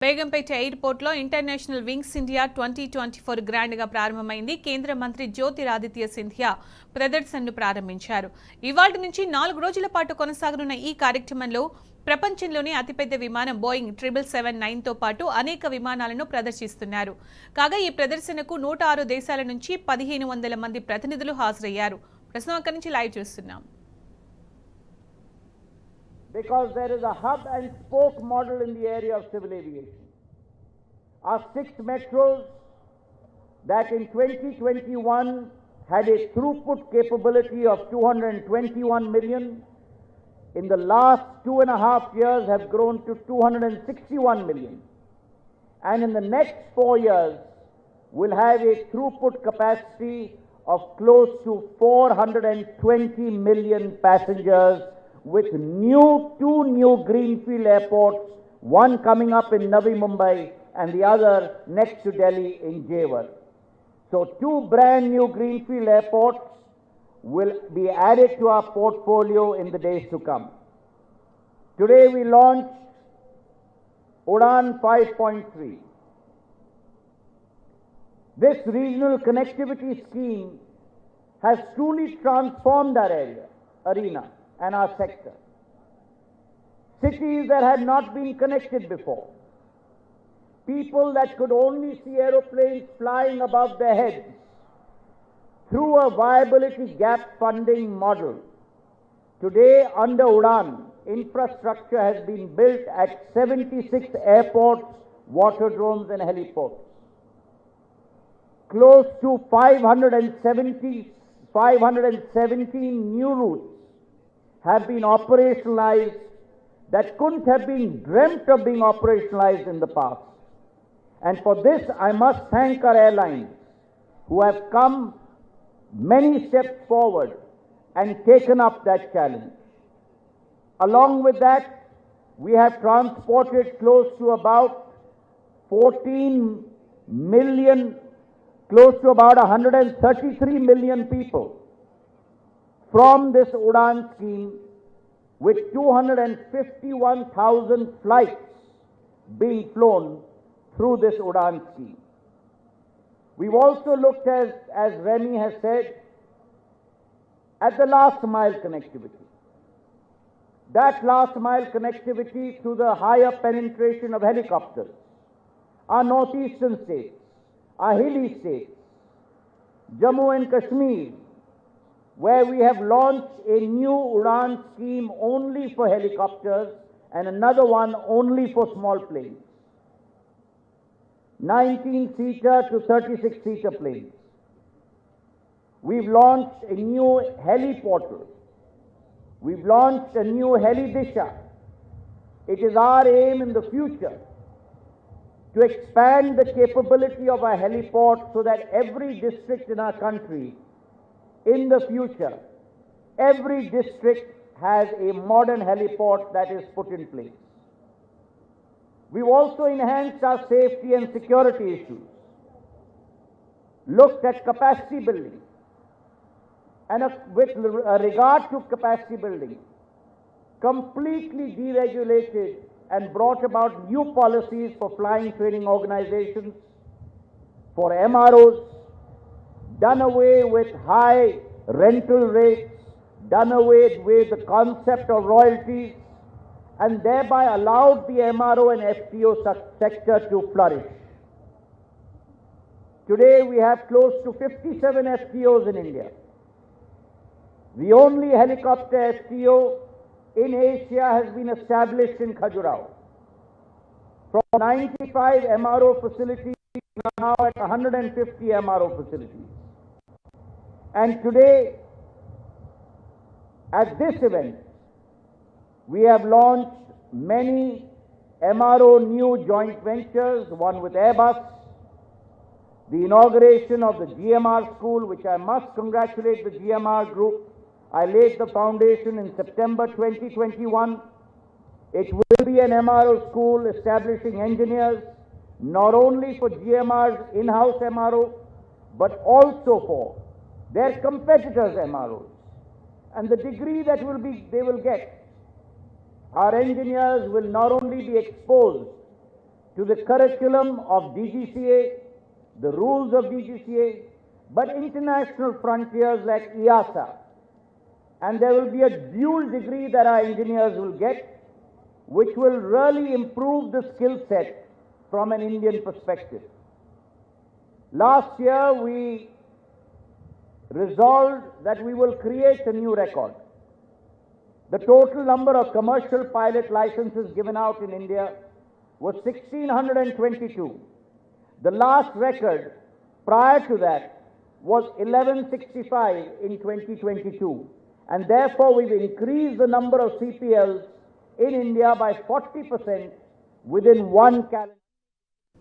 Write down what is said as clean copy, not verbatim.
Begumpet Airport lo International Wings India 2024 grand గా ప్రారంభమైంది. కేంద్ర మంత్రి జ్యోతిరాదిత్య సింధియా ప్రదర్శనను ప్రారంభించారు. ఇవాల్టి నుంచి 4 రోజుల పాటు కొనసాగనున్న ఈ కార్యక్రమంలో ప్రపంచంలోనే అతిపెద్ద విమానం బోయింగ్ 777-9 తో పాటు అనేక విమానాలను ప్రదర్శిస్తున్నారు. కాగా ఈ ప్రదర్శనకు 106 దేశాల నుంచి 1500 మంది ప్రతినిధులు హాజరయ్యారు. ప్రస్తుతం అక్కడి నుంచి లైవ్ చూస్తున్నాం. Because there is a hub and spoke model in the area of civil aviation. Our 6 metros that in 2021 had a throughput capability of 221 million, in the last 2.5 years have grown to 261 million. And in the next 4 years will have a throughput capacity of close to 420 million passengers, with 2 new greenfield airports, one coming up in Navi Mumbai and the other next to Delhi in Jewar. So 2 brand new greenfield airports will be added to our portfolio in the days to come. Today we launched Udan 5.3. This regional connectivity scheme has truly transformed our arena and our sector. Cities that had not been connected before, people that could only see aeroplanes flying above their heads, through a viability gap funding model. Today under Udan, infrastructure has been built at 76 airports, waterdromes and heliports. Close to 517 new routes have been operationalized that couldn't have been dreamt of being operationalized in the past. And for this, I must thank our airlines who have come many steps forward and taken up that challenge. Along with that, we have transported close to about 14 million, close to about 133 million people from this Udan scheme, with 251,000 flights being flown through this Udan scheme. We've also looked as Remy has said, at the last mile connectivity. That last mile connectivity through the higher penetration of helicopters. Our northeastern states, our hilly states, Jammu and Kashmir, where we have launched a new Udan scheme only for helicopters and another one only for small planes. 19-seater to 36-seater planes. We've launched a new heli portal. We've launched a new heli disha. It is our aim in the future to expand the capability of our heliport so that every district in our country, in the future, every district has a modern heliport that is put in place. We've also enhanced our safety and security issues, looked at capacity building, and with regard to capacity building, completely deregulated and brought about new policies for flying training organizations, for MROs, done away with high rental rates, done away with the concept of royalties, and thereby allowed the MRO and FTO sector to flourish. Today we have close to 57 FTOs in India. The only helicopter FTO in Asia has been established in Khajuraho. From 95 MRO facilities, we are now at 150 MRO facilities. And today, at this event, we have launched many MRO new joint ventures, one with Airbus, the inauguration of the GMR school, which I must congratulate the GMR group. I laid the foundation in September 2021. It will be an MRO school establishing engineers, not only for GMR's in-house MRO, but also for their competitors' MROs. And the degree that they will get, our engineers will not only be exposed to the curriculum of DGCA, the rules of DGCA, but international frontiers like EASA. And there will be a dual degree that our engineers will get, which will really improve the skill set from an Indian perspective. Last year, we resolved that we will create a new record. The total number of commercial pilot licenses given out in India was 1,622. The last record prior to that was 1165 in 2022. And therefore, we've increased the number of CPLs in India by 40% within one calendar.